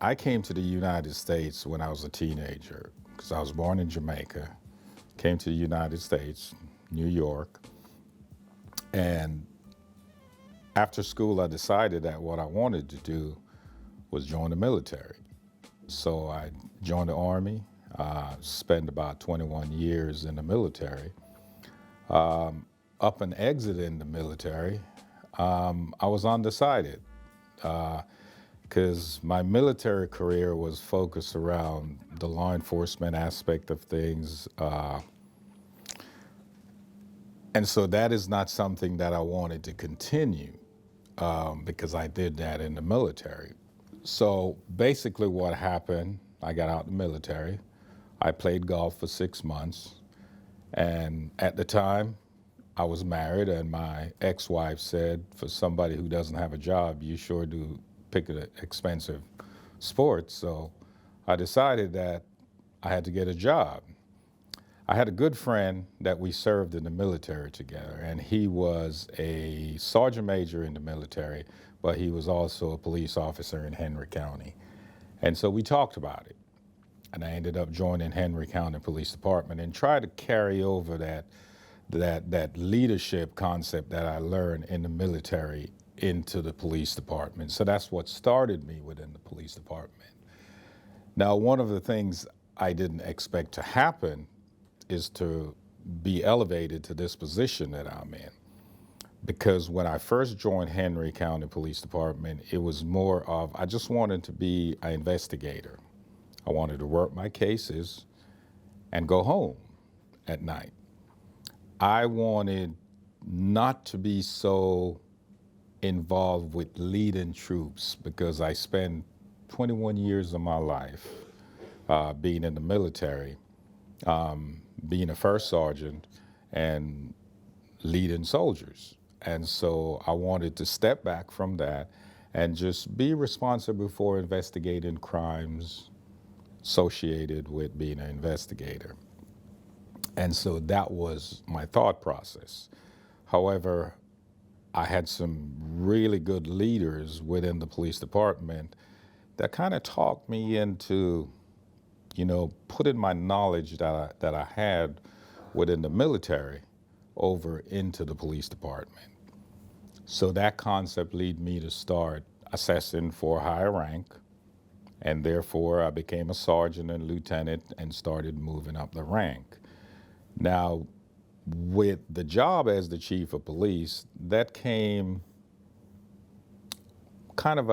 I came to the United States when I was a teenager because I was born in Jamaica, came to the United States, New York, and after school I decided that what I wanted to do was join the military. So I joined the Army, spent about 21 years in the military. Up and exiting the military, I was undecided because my military career was focused around the law enforcement aspect of things. And so that is not something that I wanted to continue because I did that in the military. So basically, what happened, I got out of the military. I played golf for 6 months. And at the time, I was married, and my ex wife said, for somebody who doesn't have a job, you sure do pick an expensive sport. So I decided that I had to get a job. I had a good friend that we served in the military together, and he was a sergeant major in the military, but he was also a police officer in Henry County. And so we talked about it. And I ended up joining Henry County Police Department and tried to carry over that leadership concept that I learned in the military into the police department. So that's what started me within the police department. Now, one of the things I didn't expect to happen is to be elevated to this position that I'm in. Because when I first joined Henry County Police Department, it was more of, I just wanted to be an investigator. I wanted to work my cases and go home at night. I wanted not to be so involved with leading troops because I spent 21 years of my life being in the military, being a first sergeant and leading soldiers. And so I wanted to step back from that and just be responsible for investigating crimes associated with being an investigator. And so that was my thought process. However, I had some really good leaders within the police department that kind of talked me into, putting my knowledge that I had within the military over into the police department. So that concept led me to start assessing for higher rank, and therefore I became a sergeant and lieutenant and started moving up the rank. Now, with the job as the chief of police, that came kind of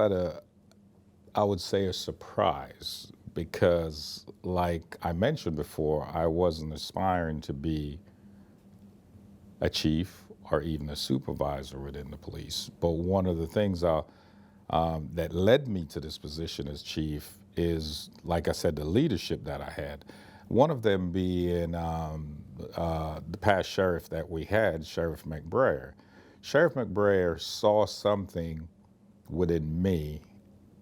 I would say, a surprise, because like I mentioned before, I wasn't aspiring to be a chief or even a supervisor within the police. But one of the things that led me to this position as chief is, like I said, the leadership that I had. One of them being the past sheriff that we had, Sheriff McBrayer. Sheriff McBrayer saw something within me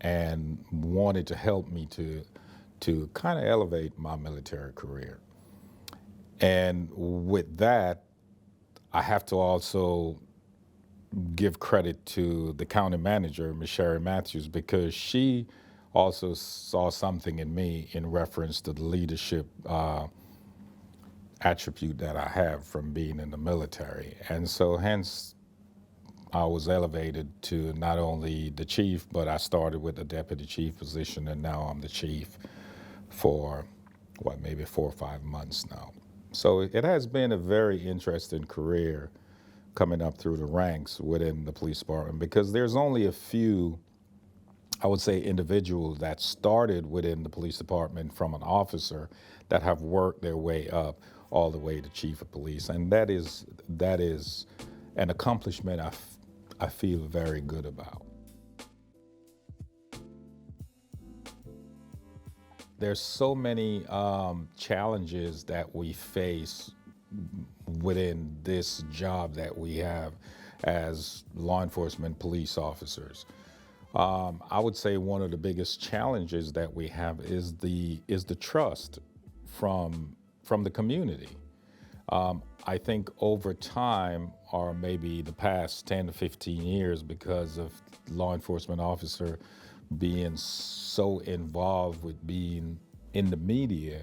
and wanted to help me to kind of elevate my military career. And with that, I have to also give credit to the county manager, Ms. Sherry Matthews, because she also saw something in me in reference to the leadership attribute that I have from being in the military. And so hence, I was elevated to not only the chief, but I started with the deputy chief position, and now I'm the chief for, maybe 4 or 5 months now. So it has been a very interesting career coming up through the ranks within the police department, because there's only a few, I would say, individuals that started within the police department from an officer that have worked their way up all the way to chief of police. And that is an accomplishment I feel very good about. There's so many challenges that we face within this job that we have as law enforcement police officers. I would say one of the biggest challenges that we have is the trust from the community. I think over time, or maybe the past 10 to 15 years, because of law enforcement officer being so involved with being in the media,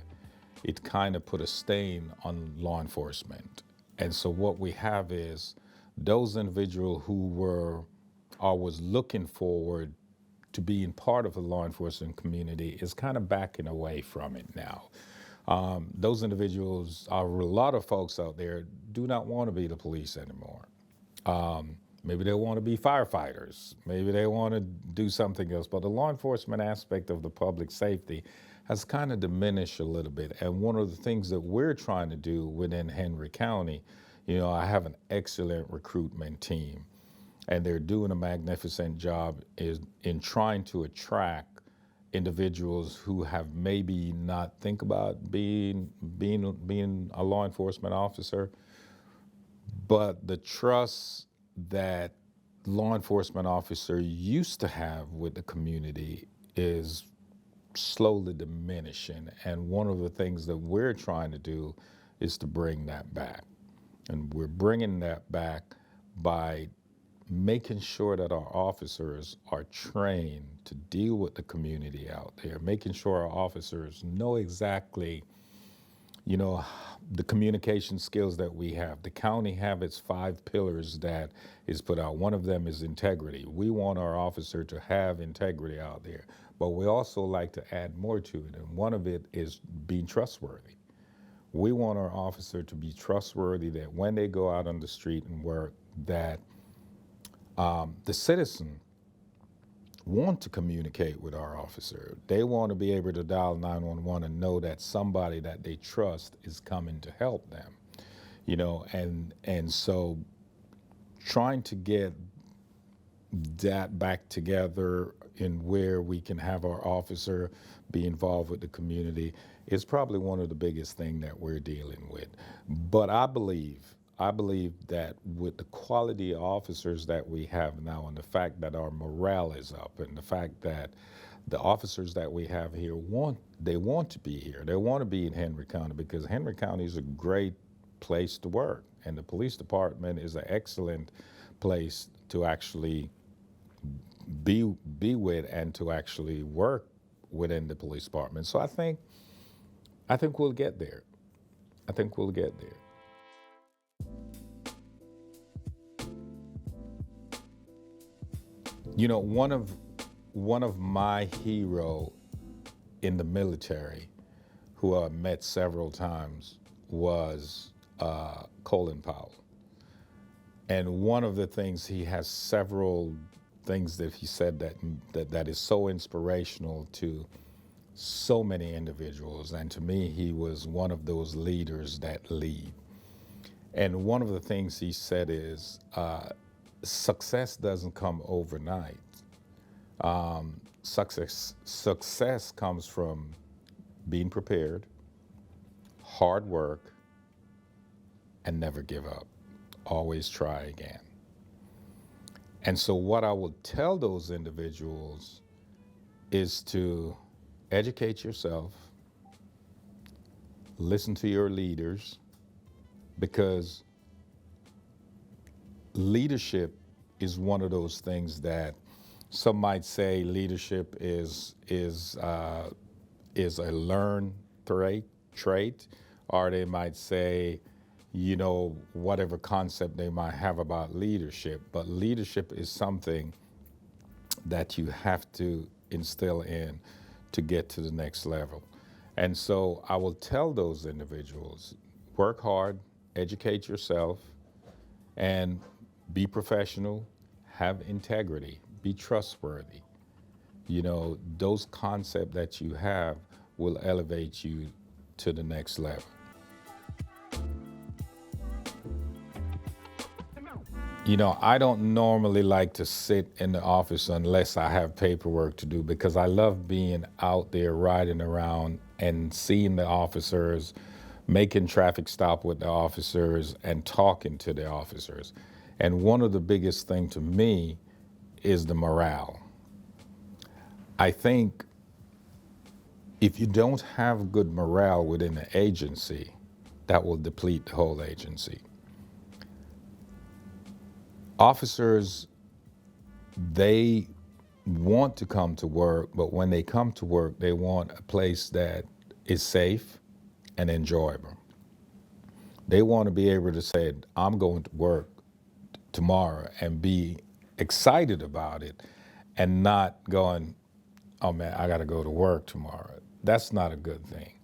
it kind of put a stain on law enforcement. And so what we have is those individuals who were or was looking forward to being part of the law enforcement community is kind of backing away from it now. Those individuals, a lot of folks out there do not want to be the police anymore. Maybe they want to be firefighters. Maybe they want to do something else. But the law enforcement aspect of the public safety has kind of diminished a little bit. And one of the things that we're trying to do within Henry County, I have an excellent recruitment team, and they're doing a magnificent job in trying to attract individuals who have maybe not think about being a law enforcement officer, but the trust that law enforcement officer used to have with the community is slowly diminishing. And one of the things that we're trying to do is to bring that back. And we're bringing that back by making sure that our officers are trained to deal with the community out there, making sure our officers know exactly the communication skills that we have. The county have its 5 pillars that is put out. One of them is integrity. We want our officer to have integrity out there, but we also like to add more to it. And one of it is being trustworthy. We want our officer to be trustworthy, that when they go out on the street and work, that the citizen want to communicate with our officer. They want to be able to dial 911 and know that somebody that they trust is coming to help them, and so trying to get that back together in where we can have our officer be involved with the community is probably one of the biggest things that we're dealing with. But I believe that with the quality of officers that we have now, and the fact that our morale is up, and the fact that the officers that we have here want to be here. They want to be in Henry County because Henry County is a great place to work, and the police department is an excellent place to actually be with and to actually work within the police department. So I think we'll get there. I think we'll get there. One of my hero in the military, who I met several times, was Colin Powell. And one of the things, he has several things that he said that is so inspirational to so many individuals. And to me, he was one of those leaders that lead. And one of the things he said is, success doesn't come overnight. Success comes from being prepared, hard work, and never give up. Always try again. And so what I will tell those individuals is to educate yourself, listen to your leaders, because leadership is one of those things that some might say leadership is a learned trait, or they might say, whatever concept they might have about leadership. But leadership is something that you have to instill in to get to the next level. And so I will tell those individuals, work hard, educate yourself, and be professional, have integrity, be trustworthy. Those concepts that you have will elevate you to the next level. I don't normally like to sit in the office unless I have paperwork to do, because I love being out there riding around and seeing the officers, making traffic stop with the officers and talking to the officers. And one of the biggest things to me is the morale. I think if you don't have good morale within the agency, that will deplete the whole agency. Officers, they want to come to work, but when they come to work, they want a place that is safe and enjoyable. They want to be able to say, I'm going to work tomorrow and be excited about it and not going, oh man, I got to go to work tomorrow. That's not a good thing.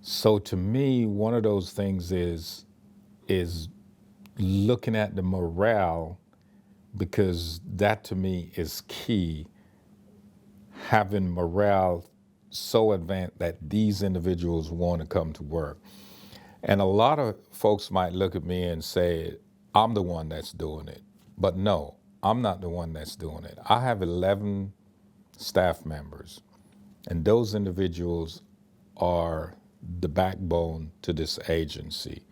So to me, one of those things is looking at the morale, because that to me is key. Having morale so advanced that these individuals want to come to work. And a lot of folks might look at me and say, I'm the one that's doing it. But no, I'm not the one that's doing it. I have 11 staff members, and those individuals are the backbone to this agency.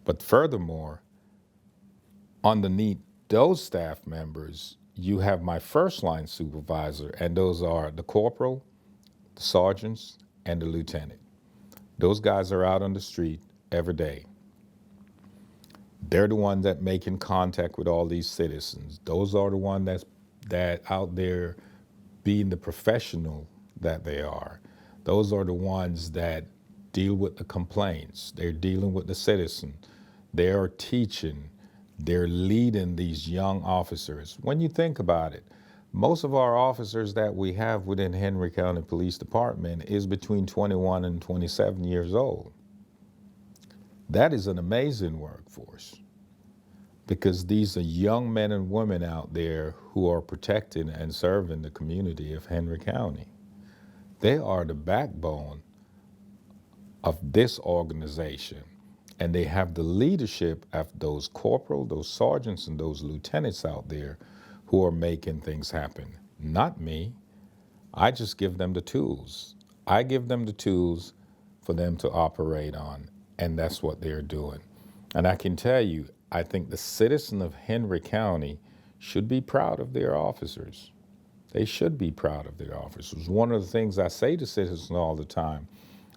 But furthermore, underneath those staff members, you have my first line supervisor, and those are the corporal, the sergeants, and the lieutenant. Those guys are out on the street every day. They're the ones that making contact with all these citizens. Those are the ones that out there being the professional that they are. Those are the ones that deal with the complaints. They're dealing with the citizen. They are teaching. They're leading these young officers. When you think about it, most of our officers that we have within Henry County Police Department is between 21 and 27 years old. That is an amazing workforce, because these are young men and women out there who are protecting and serving the community of Henry County. They are the backbone of this organization, and they have the leadership of those corporal, those sergeants, and those lieutenants out there who are making things happen. Not me. I just give them the tools. I give them the tools for them to operate on, and that's what they're doing. And I can tell you, I think the citizen of Henry County should be proud of their officers. They should be proud of their officers. One of the things I say to citizens all the time,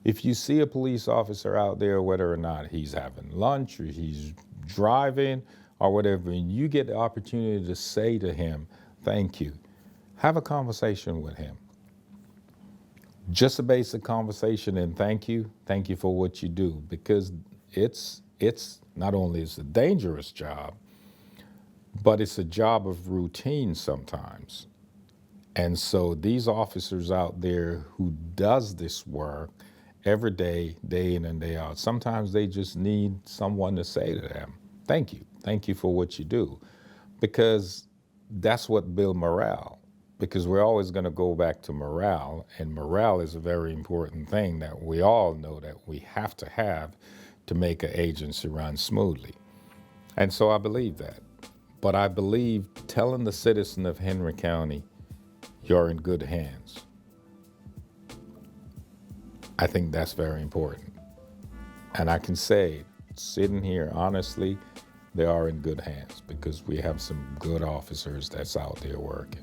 if you see a police officer out there, whether or not he's having lunch or he's driving or whatever, and you get the opportunity to say to him, thank you, have a conversation with him. Just a basic conversation and thank you for what you do, because it's not only is a dangerous job, but it's a job of routine sometimes. And so these officers out there who does this work every day, day in and day out, sometimes they just need someone to say to them, thank you for what you do, because that's what builds morale. Because we're always going to go back to morale, and morale is a very important thing that we all know that we have to make an agency run smoothly. And so I believe that. But I believe telling the citizen of Henry County, you're in good hands, I think that's very important. And I can say, sitting here honestly, they are in good hands, because we have some good officers that's out there working.